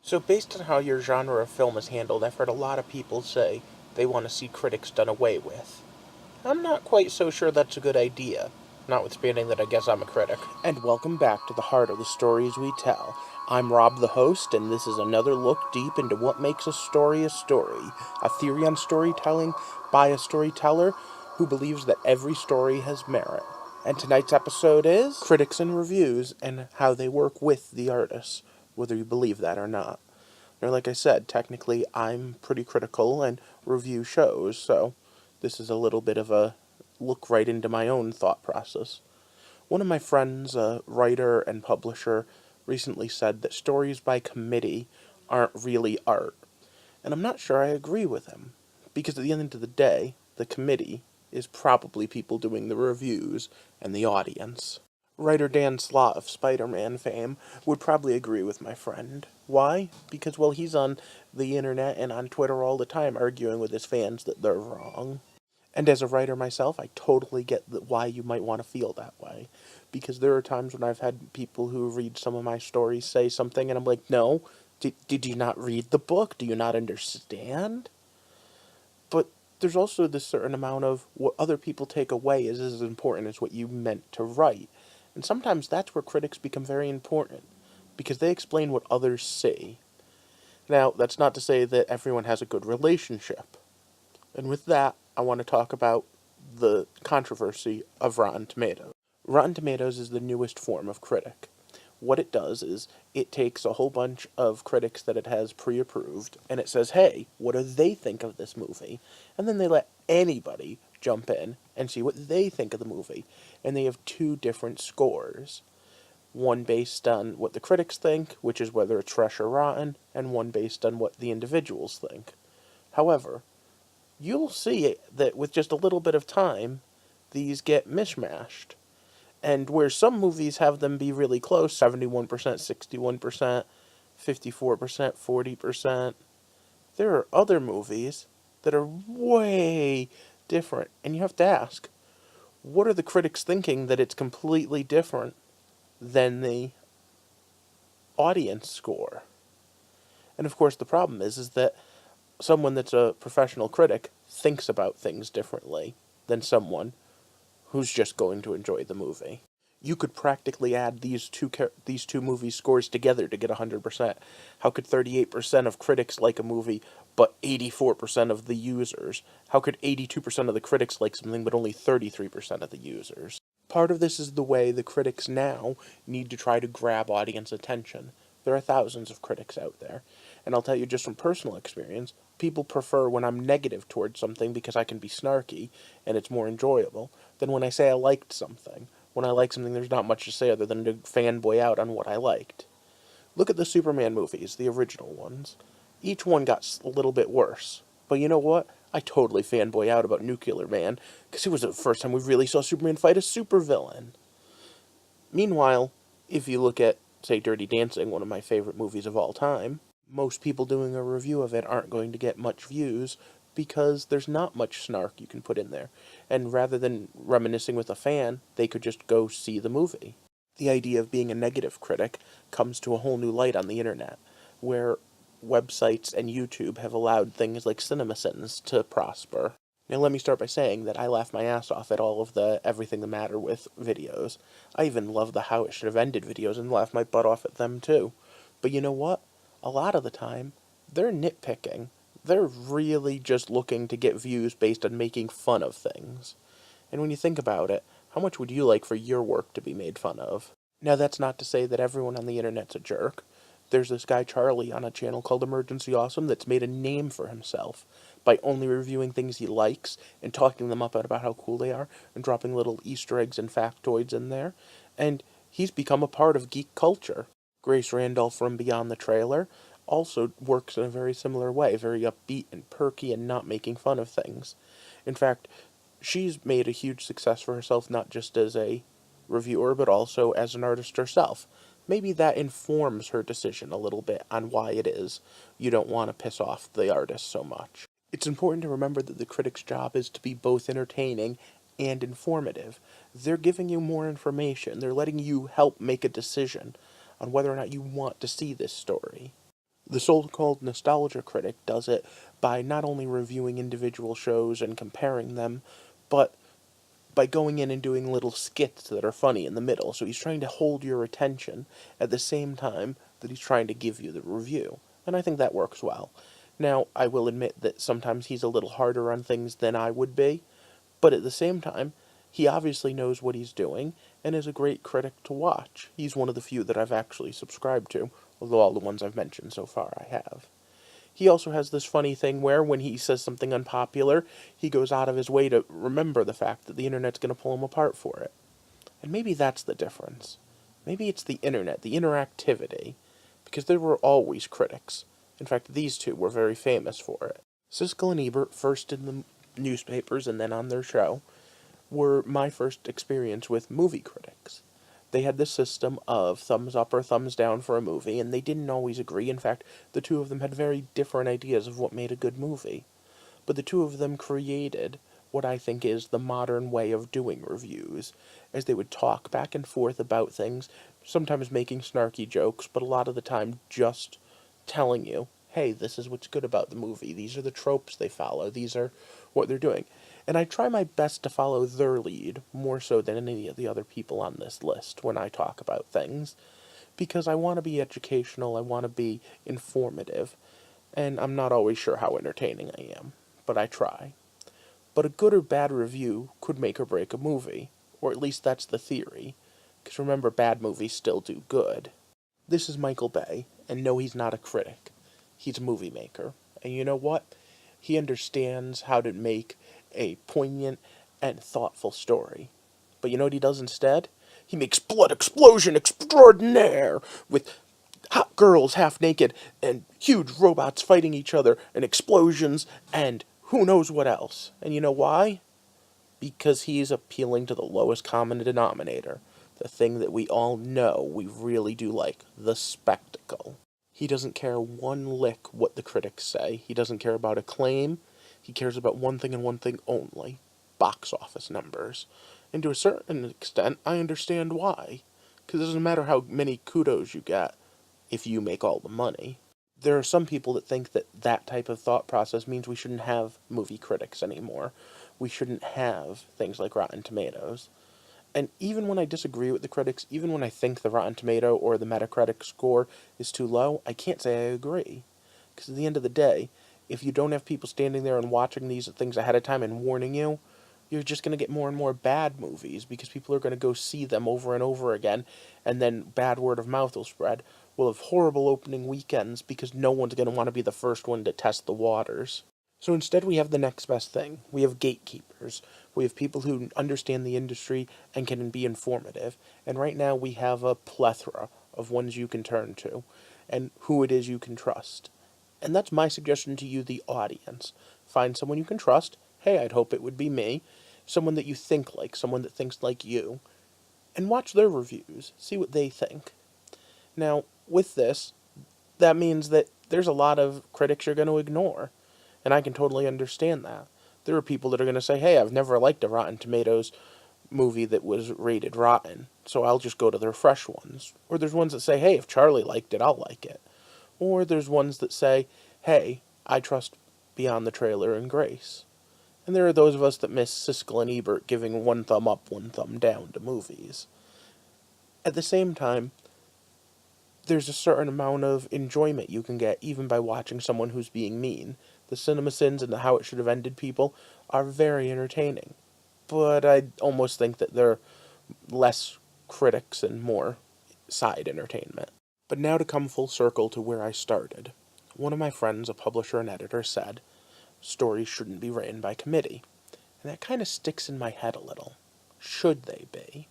So based on how your genre of film is handled, I've heard a lot of people say they want to see critics done away with. I'm not quite so sure that's a good idea, notwithstanding that I guess I'm a critic. And welcome back to the heart of the stories we tell. I'm Rob the host, and this is another look deep into what makes a story, a theory on storytelling by a storyteller who believes that every story has merit. And tonight's episode is Critics and Reviews and how they work with the artists, whether you believe that or not. Now, like I said, technically I'm pretty critical and review shows, so this is a little bit of a look right into my own thought process. One of my friends, a writer and publisher, recently said that stories by committee aren't really art. And I'm not sure I agree with him, because at the end of the day, the committee is probably people doing the reviews and the audience. Writer Dan Slott of Spider-Man fame would probably agree with my friend. Why? Because, well, he's on the internet and on Twitter all the time arguing with his fans that they're wrong. And as a writer myself, I totally get why you might want to feel that way. Because there are times when I've had people who read some of my stories say something and I'm like, no, did you not read the book? Do you not understand? But there's also this certain amount of what other people take away is as important as what you meant to write. And sometimes that's where critics become very important, because they explain what others see. Now, that's not to say that everyone has a good relationship. And with that, I want to talk about the controversy of Rotten Tomatoes. Rotten Tomatoes is the newest form of critic. What it does is it takes a whole bunch of critics that it has pre-approved and it says, hey, what do they think of this movie? And then they let anybody jump in and see what they think of the movie. And they have two different scores. One based on what the critics think, which is whether it's fresh or rotten, and one based on what the individuals think. However, you'll see that with just a little bit of time, these get mishmashed. And where some movies have them be really close, 71%, 61%, 54%, 40%, there are other movies that are way different. And you have to ask, what are the critics thinking that it's completely different than the audience score? And of course the problem is that someone that's a professional critic thinks about things differently than someone who's just going to enjoy the movie. You could practically add these two movie scores together to get 100%. How could 38% of critics like a movie, but 84% of the users? How could 82% of the critics like something, but only 33% of the users? Part of this is the way the critics now need to try to grab audience attention. There are thousands of critics out there. And I'll tell you just from personal experience, people prefer when I'm negative towards something because I can be snarky and it's more enjoyable than when I say I liked something. When I like something, there's not much to say other than to fanboy out on what I liked. Look at the Superman movies, the original ones. Each one got a little bit worse. But you know what? I totally fanboy out about Nuclear Man, because it was the first time we really saw Superman fight a supervillain. Meanwhile, if you look at, say, Dirty Dancing, one of my favorite movies of all time, most people doing a review of it aren't going to get much views because there's not much snark you can put in there. And rather than reminiscing with a fan, they could just go see the movie. The idea of being a negative critic comes to a whole new light on the internet, where websites and YouTube have allowed things like CinemaSins to prosper. Now let me start by saying that I laugh my ass off at all of the Everything the Matter with videos. I even love the How It Should Have Ended videos and laugh my butt off at them too. But you know what? A lot of the time, they're nitpicking. They're really just looking to get views based on making fun of things. And when you think about it, how much would you like for your work to be made fun of? Now that's not to say that everyone on the internet's a jerk. There's this guy Charlie on a channel called Emergency Awesome that's made a name for himself by only reviewing things he likes and talking them up about how cool they are and dropping little Easter eggs and factoids in there. And he's become a part of geek culture. Grace Randolph from Beyond the Trailer also works in a very similar way, very upbeat and perky and not making fun of things. In fact, she's made a huge success for herself not just as a reviewer but also as an artist herself. Maybe that informs her decision a little bit on why it is you don't want to piss off the artist so much. It's important to remember that the critic's job is to be both entertaining and informative. They're giving you more information. They're letting you help make a decision on whether or not you want to see this story. The so-called nostalgia critic does it by not only reviewing individual shows and comparing them, but by going in and doing little skits that are funny in the middle. So he's trying to hold your attention at the same time that he's trying to give you the review. And I think that works well. Now, I will admit that sometimes he's a little harder on things than I would be, but at the same time, he obviously knows what he's doing and is a great critic to watch. He's one of the few that I've actually subscribed to, although all the ones I've mentioned so far I have. He also has this funny thing where when he says something unpopular, he goes out of his way to remember the fact that the internet's going to pull him apart for it. And maybe that's the difference. Maybe it's the internet, the interactivity, because there were always critics. In fact, these two were very famous for it. Siskel and Ebert, first in the newspapers and then on their show, were my first experience with movie critics. They had this system of thumbs up or thumbs down for a movie, and they didn't always agree. In fact, the two of them had very different ideas of what made a good movie. But the two of them created what I think is the modern way of doing reviews, as they would talk back and forth about things, sometimes making snarky jokes, but a lot of the time just telling you, hey, this is what's good about the movie, these are the tropes they follow, these are what they're doing. And I try my best to follow their lead, more so than any of the other people on this list when I talk about things, because I want to be educational, I want to be informative, and I'm not always sure how entertaining I am, but I try. But a good or bad review could make or break a movie, or at least that's the theory, because remember, bad movies still do good. This is Michael Bay, and no, he's not a critic. He's a movie maker, and you know what? He understands how to make a poignant and thoughtful story. But you know what he does instead? He makes blood explosion extraordinaire with hot girls half naked and huge robots fighting each other and explosions and who knows what else. And you know why? Because he's appealing to the lowest common denominator. The thing that we all know we really do like. The spectacle. He doesn't care one lick what the critics say. He doesn't care about acclaim. He cares about one thing and one thing only. Box office numbers. And to a certain extent, I understand why. Because it doesn't matter how many kudos you get if you make all the money. There are some people that think that that type of thought process means we shouldn't have movie critics anymore. We shouldn't have things like Rotten Tomatoes. And even when I disagree with the critics, even when I think the Rotten Tomato or the Metacritic score is too low, I can't say I agree. Because at the end of the day, if you don't have people standing there and watching these things ahead of time and warning you, you're just going to get more and more bad movies because people are going to go see them over and over again, and then bad word of mouth will spread. We'll have horrible opening weekends because no one's going to want to be the first one to test the waters. So instead we have the next best thing. We have gatekeepers. We have people who understand the industry and can be informative. And right now we have a plethora of ones you can turn to and who it is you can trust. And that's my suggestion to you, the audience. Find someone you can trust. Hey, I'd hope it would be me. Someone that you think like, someone that thinks like you. And watch their reviews. See what they think. Now, with this, that means that there's a lot of critics you're going to ignore. And I can totally understand that. There are people that are going to say, hey, I've never liked a Rotten Tomatoes movie that was rated rotten, so I'll just go to their fresh ones. Or there's ones that say, hey, if Charlie liked it, I'll like it. Or there's ones that say, hey, I trust Beyond the Trailer and Grace. And there are those of us that miss Siskel and Ebert giving one thumb up, one thumb down to movies. At the same time, there's a certain amount of enjoyment you can get even by watching someone who's being mean. The CinemaSins and the How It Should Have Ended people are very entertaining. But I almost think that they're less critics and more side entertainment. But now to come full circle to where I started. One of my friends, a publisher and editor, said, stories shouldn't be written by committee. And that kind of sticks in my head a little. Should they be?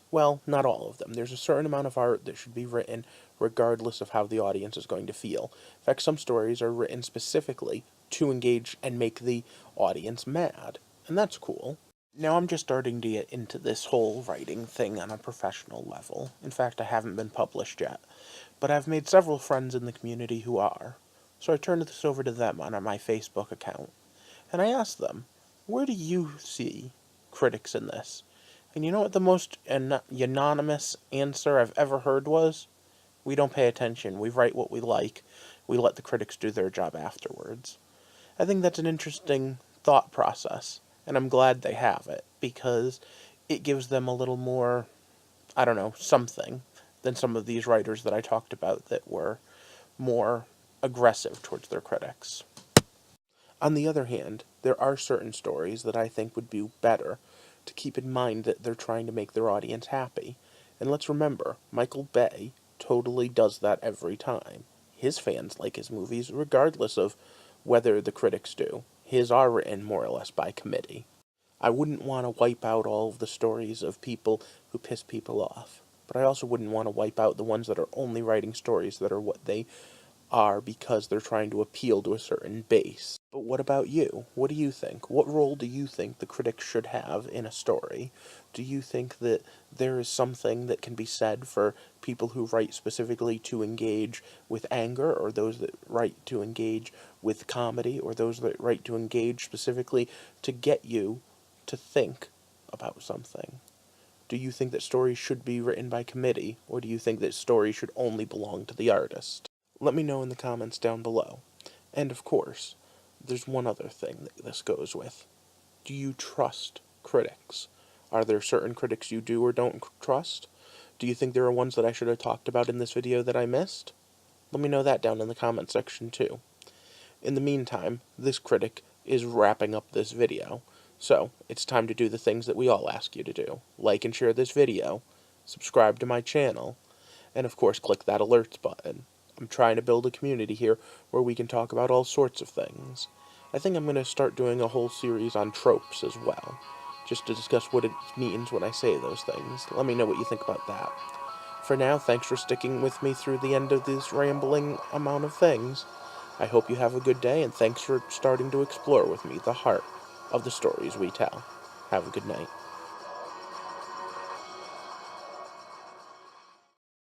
Well, not all of them. There's a certain amount of art that should be written regardless of how the audience is going to feel. In fact, some stories are written specifically to engage and make the audience mad. And that's cool. Now I'm just starting to get into this whole writing thing on a professional level. In fact, I haven't been published yet. But I've made several friends in the community who are. So I turned this over to them on my Facebook account. And I asked them, where do you see critics in this? And you know what the most unanimous answer I've ever heard was? We don't pay attention. We write what we like. We let the critics do their job afterwards. I think that's an interesting thought process, and I'm glad they have it, because it gives them a little more, I don't know, something than some of these writers that I talked about that were more aggressive towards their critics. On the other hand, there are certain stories that I think would be better to keep in mind that they're trying to make their audience happy. And let's remember, Michael Bay totally does that every time. His fans like his movies regardless of whether the critics do. His are written more or less by committee. I wouldn't want to wipe out all of the stories of people who piss people off, but I also wouldn't want to wipe out the ones that are only writing stories that are what they are because they're trying to appeal to a certain base. But what about you? What do you think? What role do you think the critics should have in a story? Do you think that there is something that can be said for people who write specifically to engage with anger, or those that write to engage with comedy, or those that write to engage specifically to get you to think about something? Do you think that stories should be written by committee, or do you think that stories should only belong to the artist? Let me know in the comments down below. And of course, there's one other thing that this goes with. Do you trust critics? Are there certain critics you do or don't trust? Do you think there are ones that I should have talked about in this video that I missed? Let me know that down in the comment section too. In the meantime, this critic is wrapping up this video, so it's time to do the things that we all ask you to do. Like and share this video, subscribe to my channel, and of course click that alerts button. I'm trying to build a community here where we can talk about all sorts of things. I think I'm going to start doing a whole series on tropes as well, just to discuss what it means when I say those things. Let me know what you think about that. For now, thanks for sticking with me through the end of this rambling amount of things. I hope you have a good day, and thanks for starting to explore with me the heart of the stories we tell. Have a good night.